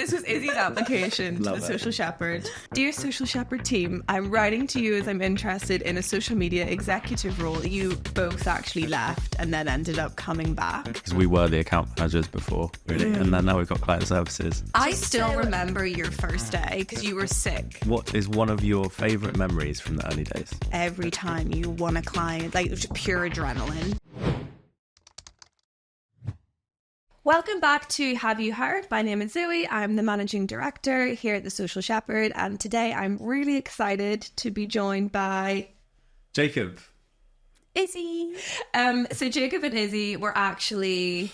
This was Izzy's application to the Social Shepherd. Dear Social Shepherd team, I'm writing to you as I'm interested in a social media executive role. You both actually left and then ended up coming back. Because we were the account managers before, really, and then now we've got client services. I still remember your first day because you were sick. What is one of your favourite memories from the early days? Every time you won a client, like it was just pure adrenaline. Welcome back to Have You Heard? My name is Zoe. I'm the managing director here at the Social Shepherd, and today I'm really excited to be joined by Jacob. Izzy. So Jacob and Izzy were actually,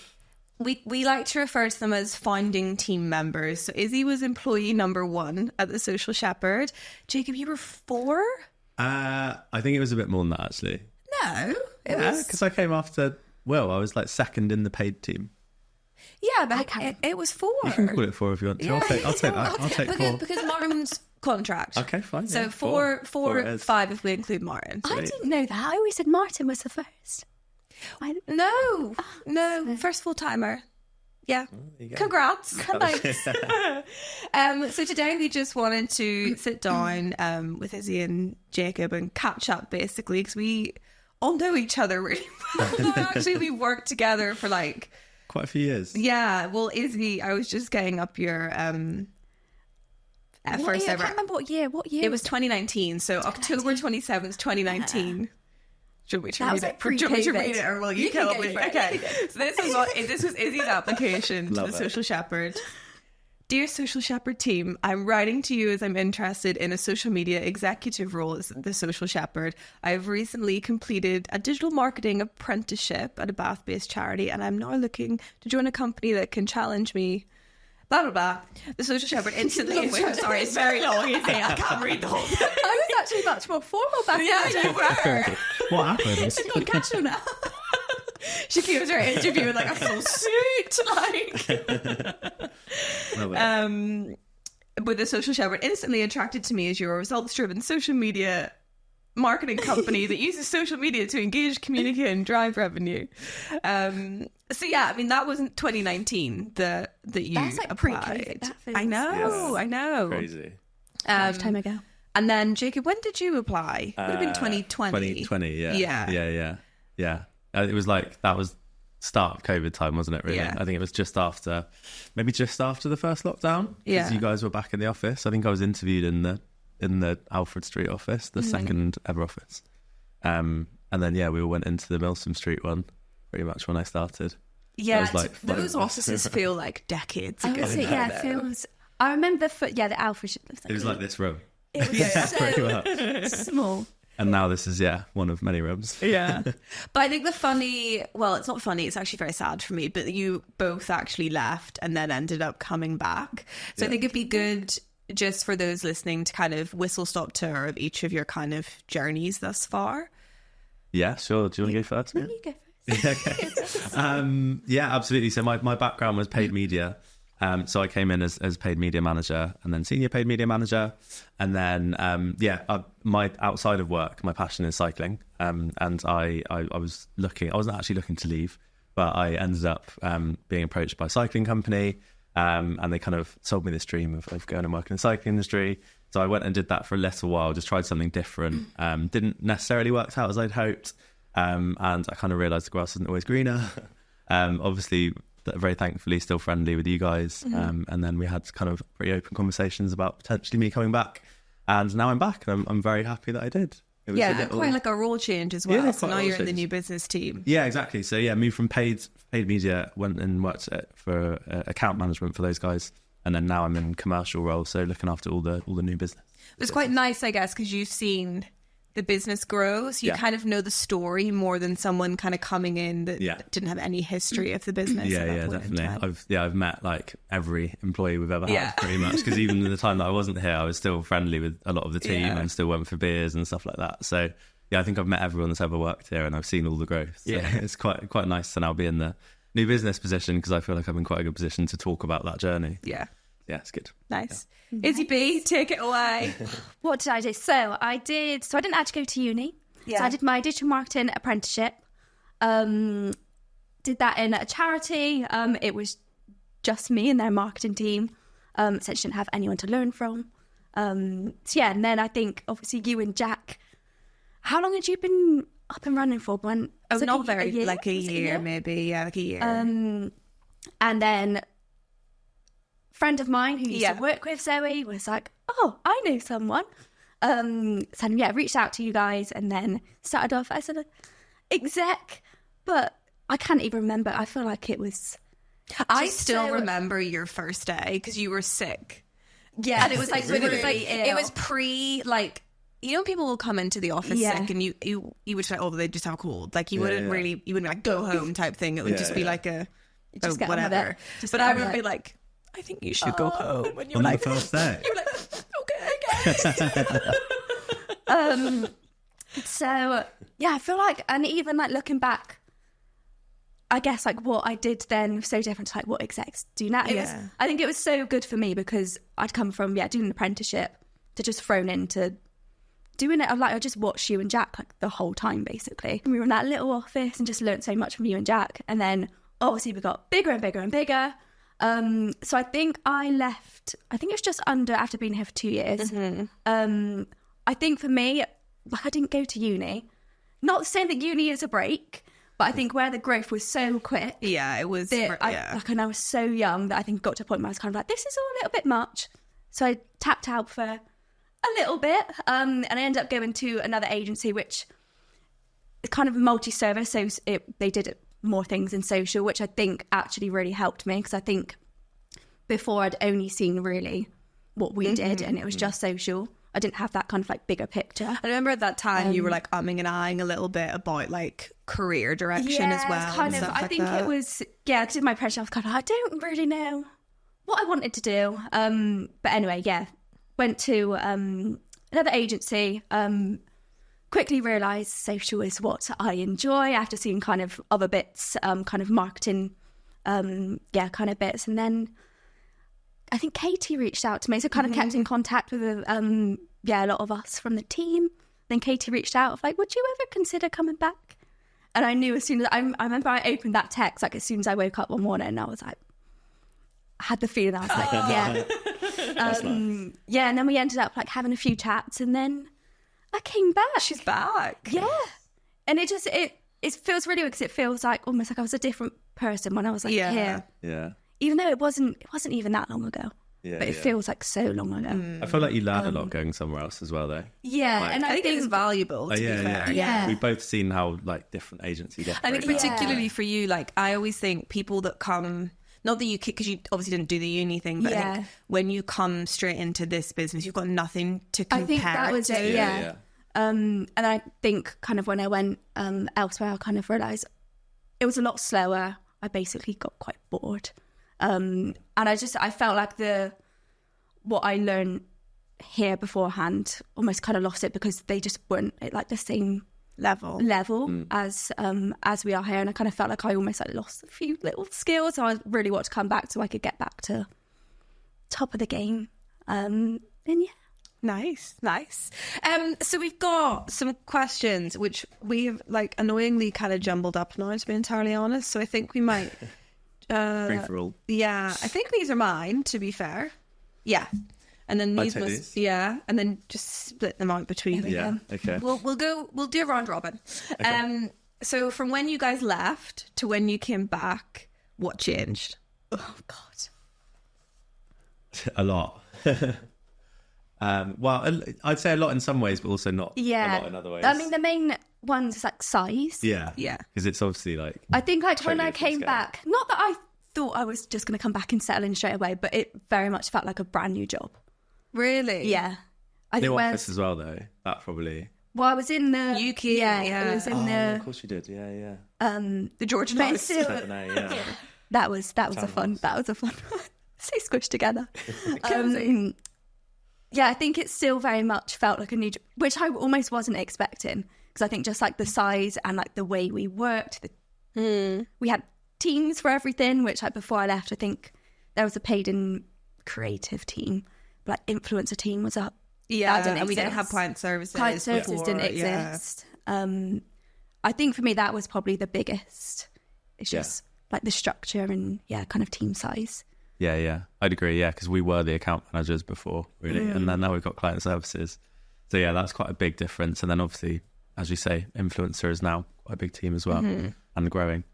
we like to refer to them as founding team members. So Izzy was employee number 1 at the Social Shepherd. Jacob, you were 4? I think it was a bit more than that, actually. No, because I came after Will. I was like second in the paid team. Yeah, but it was 4. You can call it 4 if you want to. Yeah, I'll take that. I'll take 4. Because Martin's contract. Okay, fine. So yeah, 4, 4 5 if we include Martin. I didn't know that. I always said Martin was the first. No, first full timer. Yeah. Congrats. Thanks. So today we just wanted to sit down with Izzy and Jacob and catch up, basically, because we all know each other really well. Actually, we worked together for like quite a few years. Yeah. Well, Izzy, I was just getting up your first ever. I can't remember what year. It was 2019. So October 27th, 2019. Should we read it? Like Do you want me to read it, or will you kill me? Okay. So this was Izzy's application to the Social Shepherd. Dear Social Shepherd team, I'm writing to you as I'm interested in a social media executive role as the Social Shepherd. I have recently completed a digital marketing apprenticeship at a Bath-based charity, and I'm now looking to join a company that can challenge me. Blah, blah, blah. The Social Shepherd instantly... Sorry, it's very long. I can't read the whole thing. I was actually much more formal back then. You were. What happened? It's on casual now. She gives her interview in like a full suit, but the Social Shepherd instantly attracted to me as your results-driven social media marketing company that uses social media to engage, communicate, and drive revenue. So yeah, I mean that wasn't 2019 that you That's like applied. pre-COVID. That feels I know. Crazy. Lifetime ago. And then Jacob, when did you apply? It would have been 2020. 2020, yeah. Yeah. It was like, that was start of COVID time, wasn't it, really? Yeah. I think it was just after the first lockdown. Yeah. Because you guys were back in the office. I think I was interviewed in the Alfred Street office, the second ever office. And then, we all went into the Milsom Street one, pretty much when I started. Yeah, like those offices feel like decades ago. It feels... I remember the Alfred... It was like this room. It was pretty much. small. And now this is, one of many rooms. Yeah. But I think it's not funny, it's actually very sad for me, but you both actually left and then ended up coming back. So I think it'd be good just for those listening to kind of whistle-stop tour of each of your kind of journeys thus far. Yeah, sure. Do you want to go first? No, you go first. Yeah, absolutely. So my background was paid media. So I came in as paid media manager and then senior paid media manager. And then, my outside of work, my passion is cycling. And I wasn't actually looking to leave, but I ended up being approached by a cycling company. And they kind of sold me this dream of going and working in the cycling industry. So I went and did that for a little while, just tried something different. Didn't necessarily work out as I'd hoped. And I kind of realised the grass isn't always greener. Obviously, very thankfully still friendly with you guys. And then we had kind of pretty open conversations about potentially me coming back. And now I'm back and I'm very happy that I did. It was quite like a role change as well. Yeah, so now you're in the new business team. Yeah, exactly. So moved from paid media, went and worked for account management for those guys. And then now I'm in commercial role, so looking after all the new business. It was quite nice, I guess, because you've seen the business grow, so you kind of know the story more than someone kind of coming in that didn't have any history of the business. Yeah, definitely. I've met like every employee we've ever had, pretty much, because even in the time that I wasn't here, I was still friendly with a lot of the team and still went for beers and stuff like that. So I think I've met everyone that's ever worked here and I've seen all the growth. So it's quite nice to now be in the new business position, because I feel like I'm in quite a good position to talk about that journey. Yeah, it's good. Nice. Izzy B, take it away. What did I do? So I didn't actually go to uni. Yeah. So I did my digital marketing apprenticeship. Did that in a charity. It was just me and their marketing team. So I didn't have anyone to learn from. So yeah, and then I think obviously you and Jack, how long had you been up and running for? Not very, like a year maybe. Yeah, like a year. And then a friend of mine who used to work with Zoe was like, oh, I know someone. So yeah, reached out to you guys and then started off as an exec, but I can't even remember. I feel like it was... I still remember your first day because you were sick. Yeah, and it was like it was pre, like, you know, people will come into the office sick and you would say, oh, they just have a cold. Like you wouldn't really, you wouldn't be like go home type thing. It would just be like a whatever. But I would be like, I think you should go home. When you're like, the first day. You're like, okay. So yeah, I feel like, and even like looking back, I guess like what I did then was so different to like what execs do now. I think it was so good for me because I'd come from doing an apprenticeship to just thrown into doing it. I just watched you and Jack like the whole time basically. And we were in that little office and just learnt so much from you and Jack. And then obviously we got bigger and bigger and bigger. So I think I left, I think it was just after being here for 2 years. I think for me, like I didn't go to uni. Not saying that uni is a break, but I think where the growth was so quick. Yeah, it was. And I was so young that I think it got to a point where I was kind of like, this is all a little bit much. So I tapped out for a little bit. And I ended up going to another agency, which is kind of multi-service. So they did more things in social, which I think actually really helped me. Because I think before I'd only seen really what we did and it was just social. I didn't have that kind of like bigger picture. I remember at that time you were like umming and ahhing a little bit about like career direction as well. Kind of. I think it was because of my pressure. I was kind of I don't really know what I wanted to do. But anyway, went to another agency. Quickly realised social is what I enjoy after seeing kind of other bits, kind of marketing, kind of bits, and then I think Katie reached out to me, so kind of kept in contact with a lot of us from the team. Then Katie reached out, like, would you ever consider coming back? And I knew as soon as I remember I opened that text, like as soon as I woke up one morning, and I was like, I had the feeling. I was like, nice. And then we ended up like having a few chats, and then I came back. She's back. Yeah, and it feels really weird because it feels like almost like I was a different person when I was like here. Yeah. Even though it wasn't even that long ago. Yeah, but it feels like so long ago. I feel like you learn a lot going somewhere else as well, though. Yeah, like, and I think it's valuable. To be fair. Yeah, we've both seen how like different agencies operate. I think particularly for you, like I always think people that come, not that you because you obviously didn't do the uni thing, but I think when you come straight into this business, you've got nothing to compare. I think that was it. Yeah. And I think kind of when I went elsewhere, I kind of realised it was a lot slower. I basically got quite bored. And I felt like what I learned here beforehand almost kind of lost it because they just weren't at like the same level as we are here, and I kind of felt like I almost like lost a few little skills. So I really want to come back so I could get back to top of the game. And Nice. So we've got some questions which we've like annoyingly kind of jumbled up now, to be entirely honest. So I think we might. Free for all. Yeah, I think these are mine, to be fair. Yeah. And then these and then just split them out between. Yeah. Okay. We'll do a round robin. Okay. So from when you guys left to when you came back, what changed? Oh God. A lot. Well, I'd say a lot in some ways, but also not a lot in other ways. I mean, the main ones is like size. Yeah. Because it's obviously like... I think like when I came back, not that I thought I was just going to come back and settle in straight away, but it very much felt like a brand new job. Really? Yeah. New office as well, though. That probably... Well, I was in the... UK. Yeah. It was in the... Of course you did. Yeah. The Georgian house. That was a fun... So squished together. Yeah, I think it still very much felt like a new job, which I almost wasn't expecting, because I think just like the size and like the way we worked, we had teams for everything, which like before I left, I think there was a paid and creative team, but like influencer team was up. Yeah, and we didn't have client services. Client services didn't exist. I think for me that was probably the biggest. It's just like the structure and kind of team size. Yeah. I'd agree. Yeah, because we were the account managers before, really, and then now we've got client services. So yeah, that's quite a big difference. And then obviously, as you say, influencer is now quite a big team as well, and growing.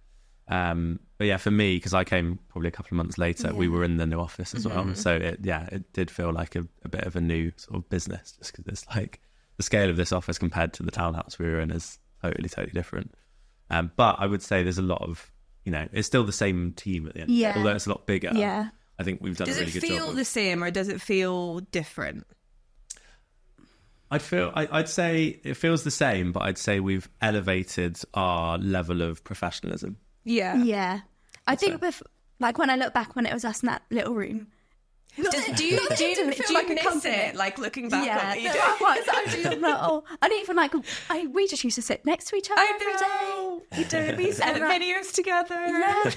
But yeah, for me, because I came probably a couple of months later, we were in the new office as well. So it did feel like a bit of a new sort of business, just because it's like the scale of this office compared to the townhouse we were in is totally different. But I would say there's a lot of, it's still the same team at the end, although it's a lot bigger. Yeah. I think we've done a really good job. Does it feel the same, or does it feel different? I'd say it feels the same, but I'd say we've elevated our level of professionalism. Yeah. I think when I look back when it was us in that little room. Do you miss it? Like looking back on it? You And even we just used to sit next to each other every day. We did. We sent videos together. Yeah.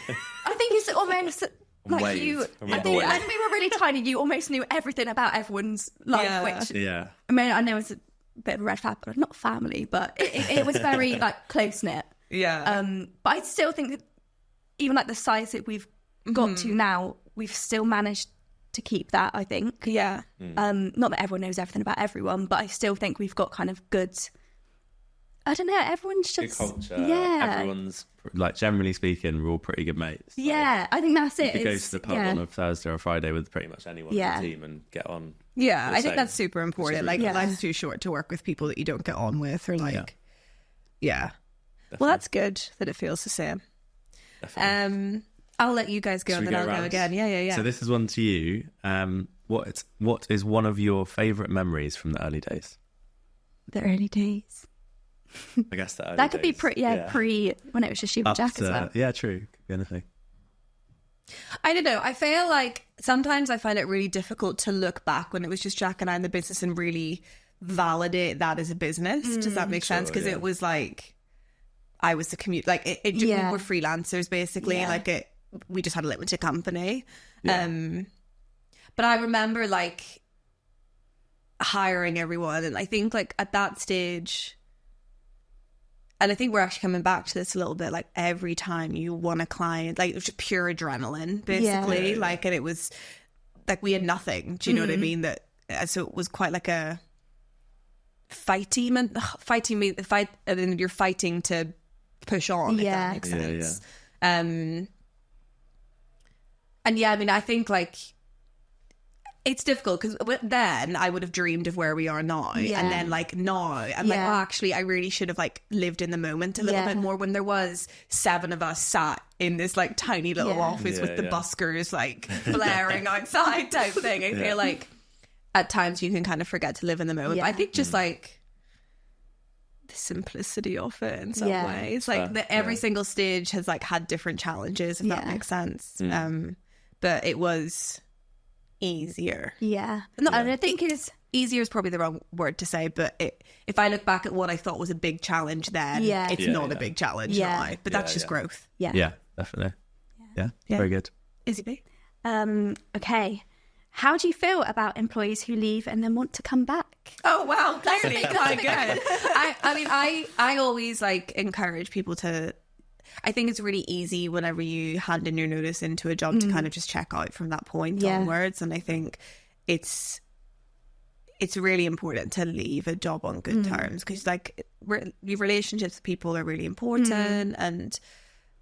I think it's almost like you. I think when we were really tiny, you almost knew everything about everyone's life. Which I mean, I know it's a bit of a red flag, but not family, but it was very like close knit. Yeah. But I still think that even like the size that we've got to now, we've still managed to keep that, I think. Yeah. Not that everyone knows everything about everyone, but I still think we've got kind of good, I don't know, everyone's just... Good culture. Yeah. Everyone's, like, generally speaking, we're all pretty good mates. Yeah, I think that's it. You could go to the pub on a Thursday or a Friday with pretty much anyone in the team and get on. Yeah, I think that's super important. Really life's too short to work with people that you don't get on with, or yeah. Well, that's good that it feels the same. Definitely. I'll let you guys go, and then I'll go again. Yeah. So this is one to you. What is one of your favourite memories from the early days? The early days. I guess that that could be pre when it was just you and Jack as well. Yeah, true. Could be anything. I don't know. I feel like sometimes I find it really difficult to look back when it was just Jack and I in the business and really validate that as a business. Does that make sense? Because it was like I was the commute. Like we were freelancers basically. Yeah. Like we just had a limited company. Yeah. But I remember like hiring everyone, and I think like at that stage, and I think we're actually coming back to this a little bit, like every time you won a client, like it was just pure adrenaline basically. Yeah. Like, and it was like we had nothing. Do you know what I mean? So it was quite like a fight team, and then you're fighting to push on. If that makes sense. And yeah, I mean, I think like it's difficult because then I would have dreamed of where we are now, and then like now I'm like, oh, actually, I really should have like lived in the moment a little bit more when there was 7 of us sat in this like tiny little office with the buskers like blaring outside type thing. I feel like at times you can kind of forget to live in the moment. But I think just like the simplicity of it in some ways, like every single stage has like had different challenges, if that makes sense. But it was easier. Yeah. And I think it's easier is probably the wrong word to say, but if I look back at what I thought was a big challenge then, it's not a big challenge now. But that's just growth. Yeah, definitely. Yeah. Very good. Izzy B? Okay. How do you feel about employees who leave and then want to come back? Oh, wow. Clearly quite good. I mean, I always like encourage people to... I think it's really easy whenever you hand in your notice into a job to kind of just check out from that point onwards. And I think it's really important to leave a job on good terms, because like your relationships with people are really important. And,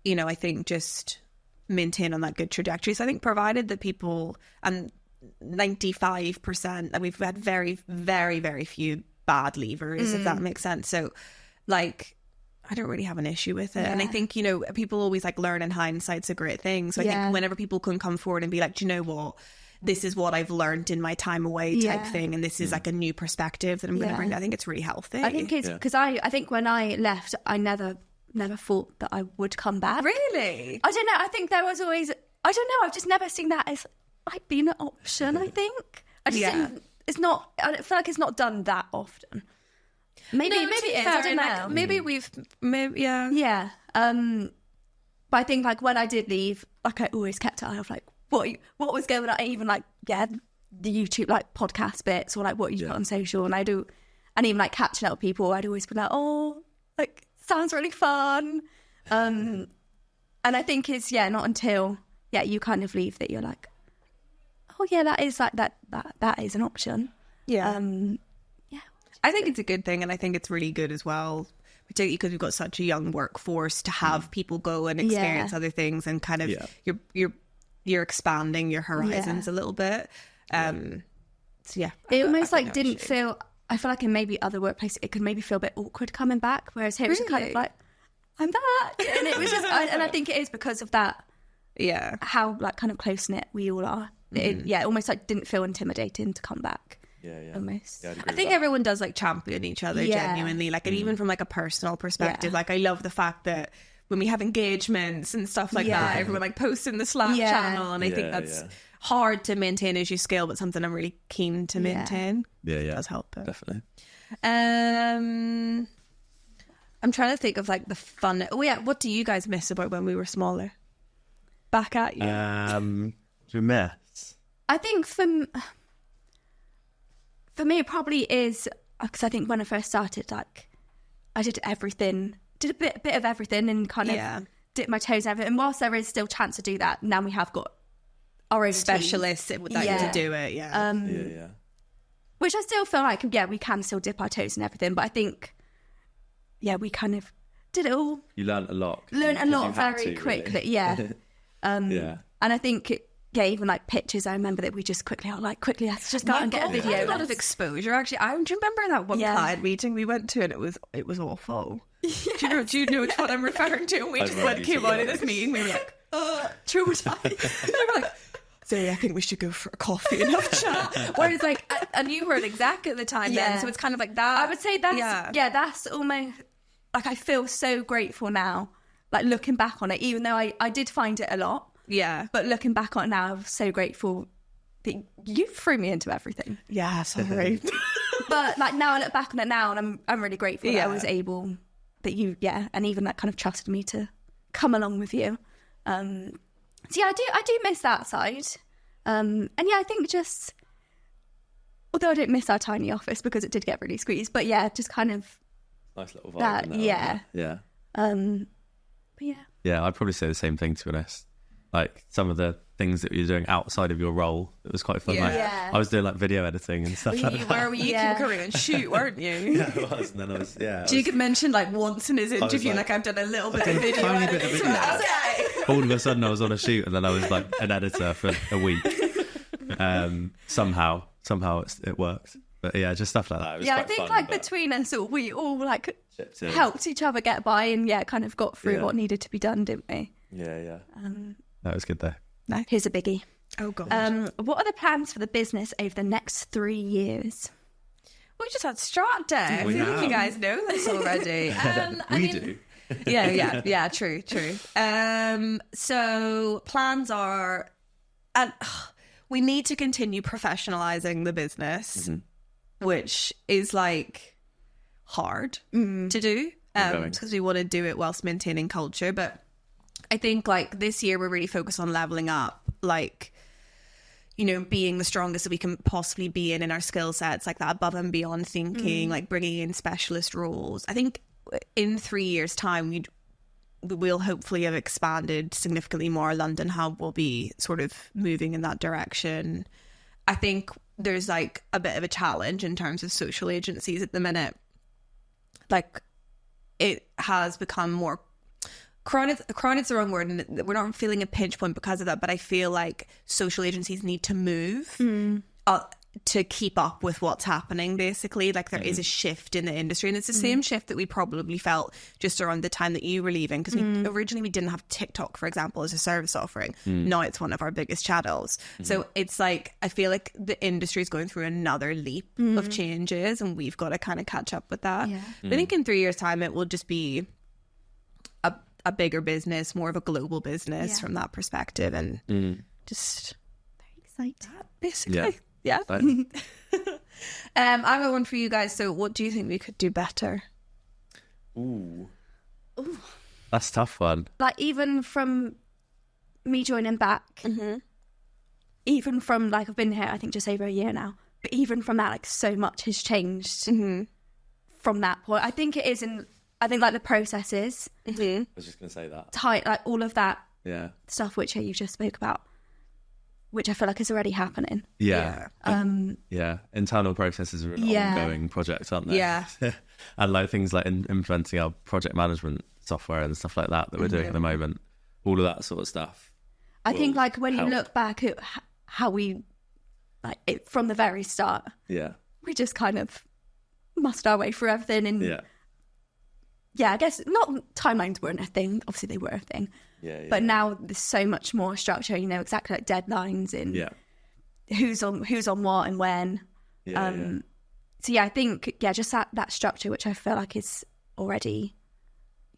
you know, I think just maintain on that good trajectory. So I think provided that people, and 95%, that we've had very, very, very few bad leavers, if that makes sense. So like, I don't really have an issue with it. And I think, you know, people always like learn in hindsight's a great thing. So I think whenever people can come forward and be like, do you know what? This is what I've learned in my time away type thing. And this is like a new perspective that I'm going to bring. I think it's really healthy. I think it's because I think when I left, I never thought that I would come back. Really? I don't know. I think there was always, I don't know. I've just never seen that as like being an option, I think. I just didn't, it's not, I feel like it's not done that often. Maybe it is. I don't know. Maybe yeah. But I think like when I did leave, like I always kept an eye of like what was going on. Even like the YouTube like podcast bits, or like what you put on social, and even like catching up with people. I'd always be like, oh, like sounds really fun. And I think it's not until you kind of leave that you're like, oh yeah, that is like that is an option. Yeah. Yeah. I think it's a good thing, and I think it's really good as well, particularly because we've got such a young workforce, to have people go and experience other things, and kind of you're expanding your horizons a little bit. So yeah, it almost like didn't feel. I feel like in maybe other workplaces it could maybe feel a bit awkward coming back, whereas here it's kind of like, I'm back, and it was just, and I think it is because of that. Yeah, how like kind of close knit we all are. It almost like didn't feel intimidating to come back. Almost. Yeah, I think everyone does like champion each other genuinely, like, and even from like a personal perspective, like I love the fact that when we have engagements and stuff like that, everyone like posts in the Slack channel, and I think that's hard to maintain as you scale, but something I'm really keen to maintain. It does help it. Definitely. I'm trying to think of like the fun. Oh yeah, what do you guys miss about when we were smaller? Back at you. Do we miss? I think for me it probably is, because I think when I first started, like I did everything, did a bit of everything, and kind of dipped my toes in everything. And whilst there is still chance to do that, now we have got our own specialists that to do it. Which I still feel like we can still dip our toes in everything, but I think we kind of did it all. You learned a lot. Very quickly, and I think even like pictures, I remember that we just quickly let's just go out and get a video. A lot of exposure, actually. I remember that one client meeting we went to, and it was awful. Do you know which one I'm referring to? And we just came out of this meeting, we were like, traumatized. And they were like, Zoe, I think we should go for a coffee and have a chat. Whereas like, and you were an exec at the time then, so it's kind of like that. I would say that's that's almost like, I feel so grateful now, like looking back on it, even though I did find it a lot. Yeah. But looking back on it now, I'm so grateful that you threw me into everything. Yeah, sorry. But like now I look back on it now, and I'm really grateful that I was able, that you, and even that kind of trusted me to come along with you. So yeah, I do miss that side. And I think just, although I didn't miss our tiny office because it did get really squeezed, but just kind of nice little vibe. That, But yeah, I'd probably say the same thing, to be honest. Like some of the things that you're doing outside of your role, it was quite fun. I was doing like video editing and stuff like that. Where were you? You were going and shoot, weren't you? Yeah, I was. And then I was, Jacob mentioned like once in his interview, like I've done a little bit of video editing. All of a sudden I was on a shoot, and then I was like an editor for a week. Somehow it worked. But yeah, just stuff like that. It was quite I think fun, like between us all, we all like helped each other get by, and kind of got through what needed to be done, didn't we? Yeah. That was good though. No. Here's a biggie. Oh god. What are the plans for the business over the next 3 years? We just had Strat Day. I feel like you guys know this already. We do. Yeah, true. So plans are, and we need to continue professionalizing the business, which is like hard to do, because we want to do it whilst maintaining culture. But I think like this year we're really focused on leveling up, like, you know, being the strongest that we can possibly be in our skill sets, like that above and beyond thinking, like bringing in specialist roles. I think in 3 years' time we'll hopefully have expanded significantly more. London hub will be sort of moving in that direction. I think there's like a bit of a challenge in terms of social agencies at the minute. Like it has become more crowded's the wrong word, and we're not feeling a pinch point because of that, but I feel like social agencies need to move to keep up with what's happening, basically. Like there is a shift in the industry, and it's the same shift that we probably felt just around the time that you were leaving, because originally we didn't have TikTok, for example, as a service offering. Now it's one of our biggest channels. So it's like, I feel like the industry is going through another leap of changes, and we've got to kind of catch up with that. I think in 3 years' time it will just be a bigger business, more of a global business from that perspective, and just very exciting, basically. Yeah. I have one for you guys. So what do you think we could do better? Ooh. That's a tough one. Like even from me joining back, even from like, I've been here I think just over a year now, but even from that, like so much has changed from that point. I think it is I think like the processes. I was just going to say that. Tight, like all of that stuff which you just spoke about. which I feel like is already happening. Yeah. Internal processes are an ongoing project, aren't they? Yeah. And like things like implementing our project management software and stuff like that we're doing at the moment, all of that sort of stuff. I think like when you look back at how we, like it from the very start, we just kind of mustered our way through everything. And I guess not timelines weren't a thing. Obviously they were a thing. But now there's so much more structure, you know, exactly like deadlines and who's on what and when. So I think just that structure, which I feel like is already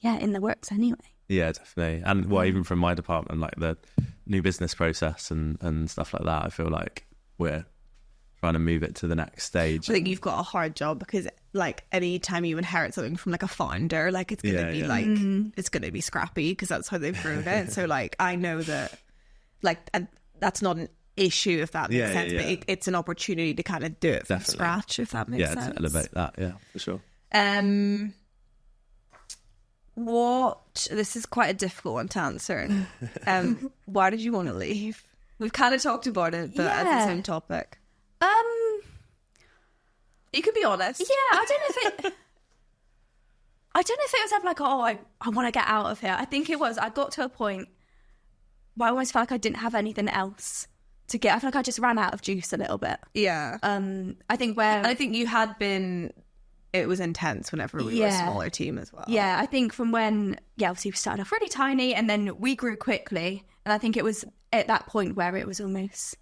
in the works anyway. Yeah, definitely. And even from my department, like the new business process and stuff like that, I feel like we're trying to move it to the next stage. I think you've got a hard job because like any time you inherit something from like a founder, like it's gonna be like it's gonna be scrappy because that's how they've grown it. So like I know that like and that's not an issue if that makes sense, but it's an opportunity to kind of do it from scratch if that makes sense. To elevate that, for sure. This is quite a difficult one to answer. Why did you want to leave? We've kind of talked about it, but as the same topic. You could be honest. I don't know if it was ever like, I want to get out of here. I think it was, I got to a point where I almost felt like I didn't have anything else to get. I feel like I just ran out of juice a little bit. I think you had been, it was intense whenever we were a smaller team as well. I think from when obviously we started off really tiny and then we grew quickly, and I think it was at that point where it was almost,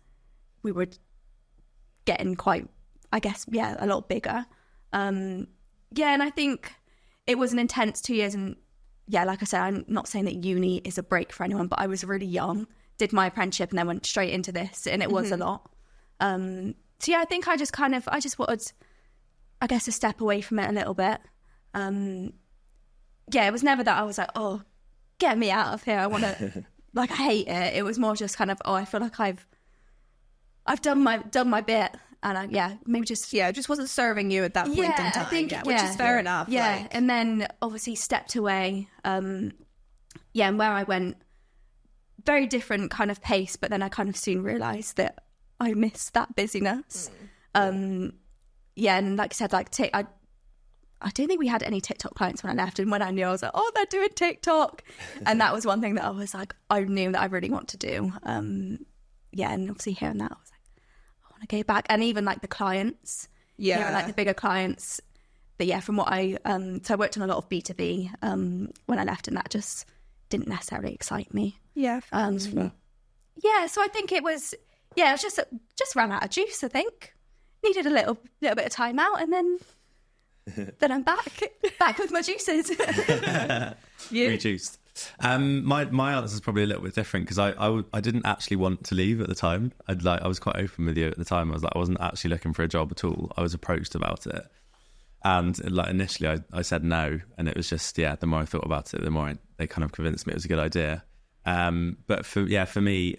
we were getting quite, I guess, a lot bigger. And I think it was an intense 2 years. And like I said, I'm not saying that uni is a break for anyone, but I was really young, did my apprenticeship and then went straight into this, and it was a lot. I think I just wanted, I guess, a step away from it a little bit. It was never that I was like, oh, get me out of here, I want to, like, I hate it. It was more just kind of, I feel like I've done my bit. And maybe just wasn't serving you at that point in time. I think, which is fair enough. And then obviously stepped away. And where I went, very different kind of pace, but then I kind of soon realised that I missed that busyness. And like I said, like I don't think we had any TikTok clients when I left, and when I knew, I was like, oh, they're doing TikTok. And that was one thing that I was like, I knew that I really want to do. And obviously hearing that, I was like, I want to go back. And even like the clients, like the bigger clients. But from what so I worked on a lot of B2B when I left, and that just didn't necessarily excite me. So I think it was just ran out of juice. I think needed a little bit of time out, and then I'm back with my juices. Rejuiced. My answer is probably a little bit different because I didn't actually want to leave at the time. I was quite open with you at the time. I was like, I wasn't actually looking for a job at all. I was approached about it, and like initially I said no, and it was just the more I thought about it, the more they kind of convinced me it was a good idea. But for me,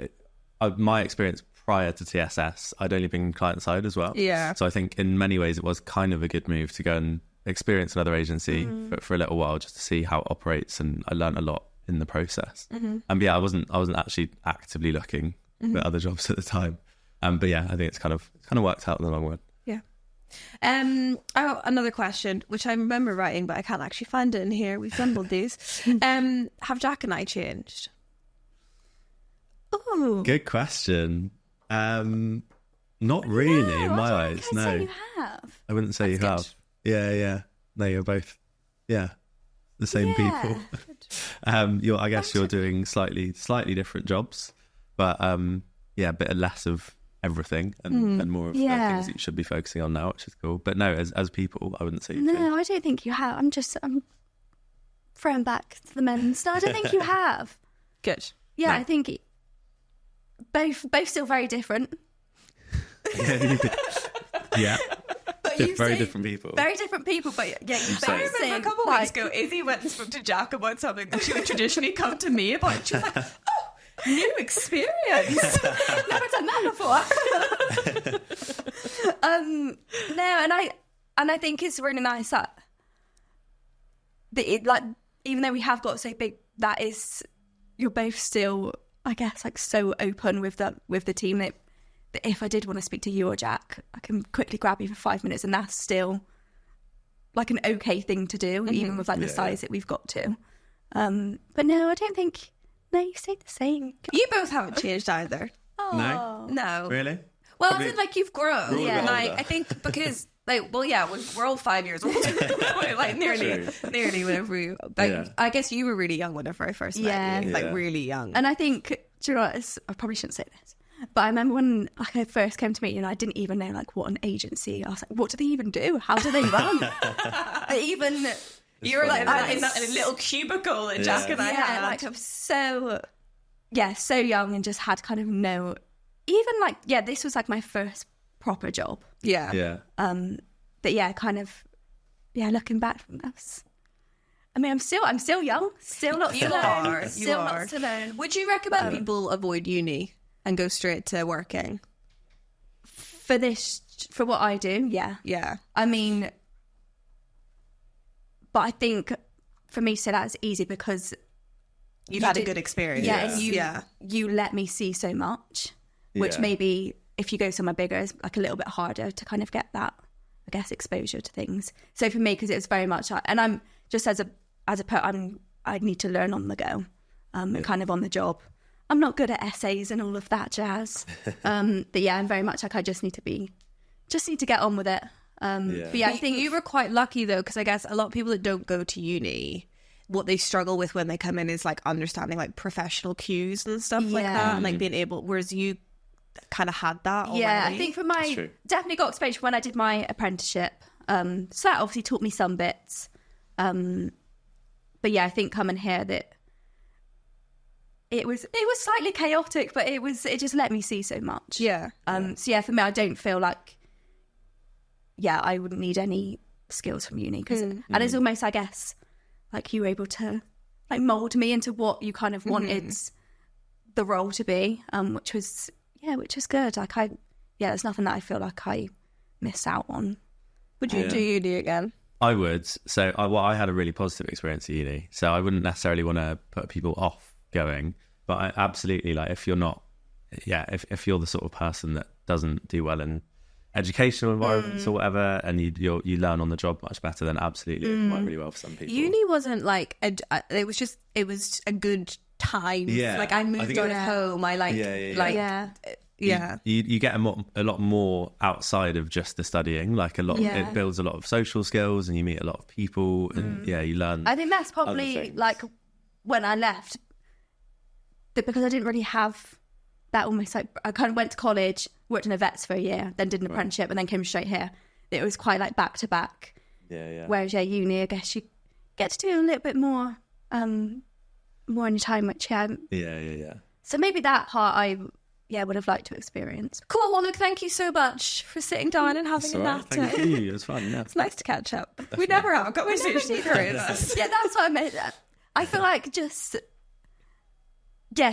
my experience prior to TSS, I'd only been client side as well. So I think in many ways it was kind of a good move to go and experience another agency for a little while, just to see how it operates, and I learned a lot in the process. And I wasn't actually actively looking for other jobs at the time. But I think it's kind of worked out in the long run. Another question, which I remember writing, but I can't actually find it in here. We've jumbled these. Have Jack and I changed? Oh, good question. Not really in my eyes. No, say you have. I wouldn't say you have. Yeah. No, you're both. The same people. I guess you're doing slightly different jobs, but a bit less of everything and more of the things that you should be focusing on now, which is cool. But no, as people, I wouldn't say you No, I don't think you have. I'm throwing back to the men's. No, I don't think you have. Good. Yeah, no. I think both still very different. Very different people. Very different people, but I remember a couple of weeks ago, Izzy went and spoke to Jack about something that she would traditionally come to me about. She was like, oh, new experience. Never done that before. No, and I think it's really nice that even though we have got so big, that is, you're both still, I guess, like so open with the team that if I did want to speak to you or Jack, I can quickly grab you for 5 minutes, and that's still like an okay thing to do, even with like the size that we've got to. But no, I don't think. No, you stayed the same. You both haven't changed either. Oh. No. Really? Well, Probably- I think like you've grown. Yeah. Like I think because like we're all 5 years old. Like nearly whenever we. Like, I guess you were really young whenever I first met you. Like really young. And I think, do you know what? I probably shouldn't say this, but I remember when like, I first came to meet you, and I didn't even know like what an agency. I was like, what do they even do? How do they run? You were like in a little cubicle in Jack and I had. Like I'm so young and just had kind of no, even like, this was like my first proper job. Yeah. But yeah, kind of, looking back from this. I mean, I'm still young, still lots to learn. Still lots to learn. Would you recommend people avoid uni and go straight to working? For what I do, yeah. Yeah. I mean, but I think for me to say that is easy because you've had a good experience. Yeah, and you let me see so much, which maybe if you go somewhere bigger is like a little bit harder to kind of get that, I guess, exposure to things. So for me, because it was very much, and I'm just as a I need to learn on the go, and kind of on the job. I'm not good at essays and all of that jazz. But yeah, I'm very much like I just need to get on with it. But yeah, I think you were quite lucky though, because I guess a lot of people that don't go to uni, what they struggle with when they come in is like understanding like professional cues and stuff like that, and like being able. Whereas you kind of had that already. Yeah, I think for my definitely got exposure when I did my apprenticeship. So that obviously taught me some bits. But yeah, I think coming here that it was slightly chaotic, but it just let me see so much. Yeah. So yeah, for me, I don't feel like I wouldn't need any skills from uni because and it's almost, I guess, like you were able to like mold me into what you kind of wanted the role to be, which was good. Like there's nothing that I feel like I miss out on. Would you do uni again? I would. So I had a really positive experience at uni, so I wouldn't necessarily want to put people off going, but I absolutely, like, if you're not, if you're the sort of person that doesn't do well in educational environments or whatever, and you learn on the job much better, then absolutely it worked really well for some people. Uni wasn't like it was a good time. Like I moved on home. You get a lot more outside of just the studying. Like it builds a lot of social skills, and you meet a lot of people, and you learn. I think that's probably like when I left, because I didn't really have that. Almost like I kind of went to college, worked in a vets for a year, then did an apprenticeship, and then came straight here. It was quite like back to back. Whereas uni, I guess you get to do a little bit more in your time, which So maybe that part I would have liked to experience. Cool. Well, look, thank you so much for sitting down and having a nap. Thank you. It was fun. Yeah. It's nice to catch up. Definitely. We never have a conversation. Yeah, that's what I meant. I feel like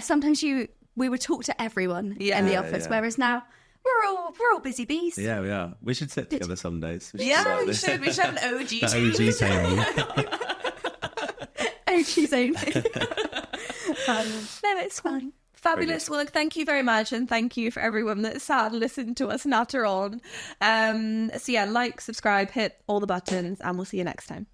sometimes we would talk to everyone in the office, whereas now we're all busy bees. Yeah, we are. We should sit together some days. We should. We should have an OG team. OG table. OG's only. No, it's fine. Fabulous. Well, look, thank you very much, and thank you for everyone that sat and listened to us natter on. So yeah, like, subscribe, hit all the buttons, and we'll see you next time.